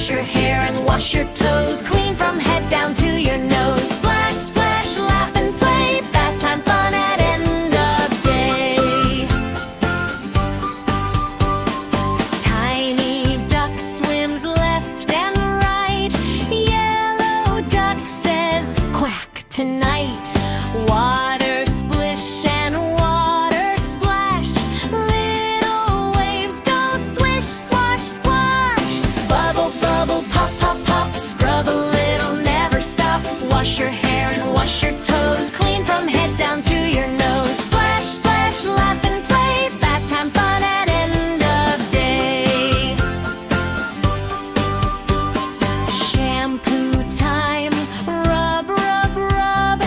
wash your hair and wash your toes, clean from head down to your nose. Splash, splash, laugh and play, bath time fun at end of day. Tiny duck swims left and right, yellow duck says quack tonight. Water splish and water splash, little waves go swish, swash, swash. Bubble, bubble, pop, pop, pop, scrub a little, never stop. Wash your hair and wash your toes, clean from head down to your nose. Splash, splash, laugh and play, bath time fun at end of day. Shampoo time, rub, rub, rub,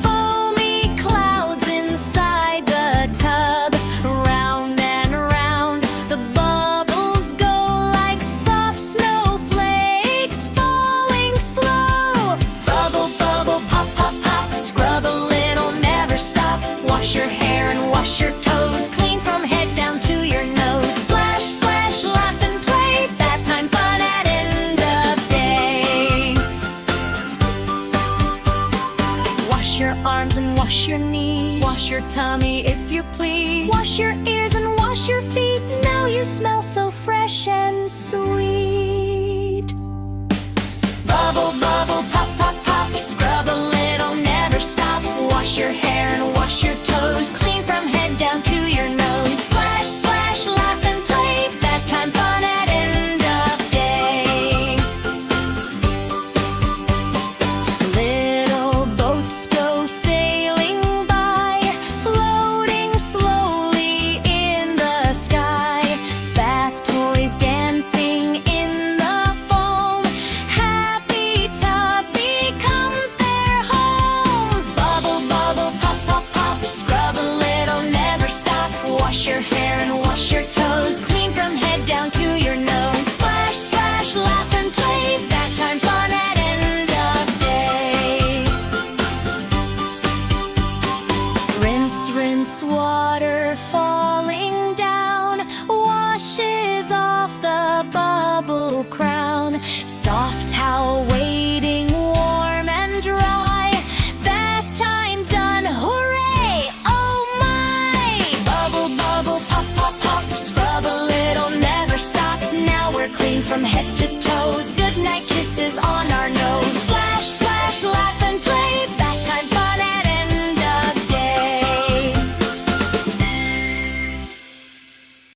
foamy clouds inside the tub. Round and round, the bubbles go like soft snowflakes falling slow. Bubble, bubble, pop, pop, pop, scrub a little, never stop. Wash your hair and wash your toes, clean from head down to your nose. Splash, splash, laugh and play, bath time fun at end of day. Wash your arms and wash your knees, wash your tummy if you please. Wash your ears and wash your feet, now you smell so fresh and sweet. Bubble, bubble, pop, pop, pop, scrub a little, never stop. Wash your hair and wash your toes, clean from head down to your nose. Splash, splash, laugh and play, bath time fun at end of day. Little boats go sailing by, floating slowly in the sky. Bath toys dancing in the foam, happy tub becomes their home. Bubble, bubble, pop, pop, pop, scrub a little, never stop. Wash your hair and wash your toes, clean from head down to your nose. Splash, splash, laugh and play, bath time fun at end of day. Rinse, rinse, water falling down, washes off the bubble crown. Soft towel waiting warm and dry, bath time done, hooray, oh my. Bubble, bubble, pop, pop, pop, scrub a little, never stop. Now we're clean from head to toes, good night kisses on our nose.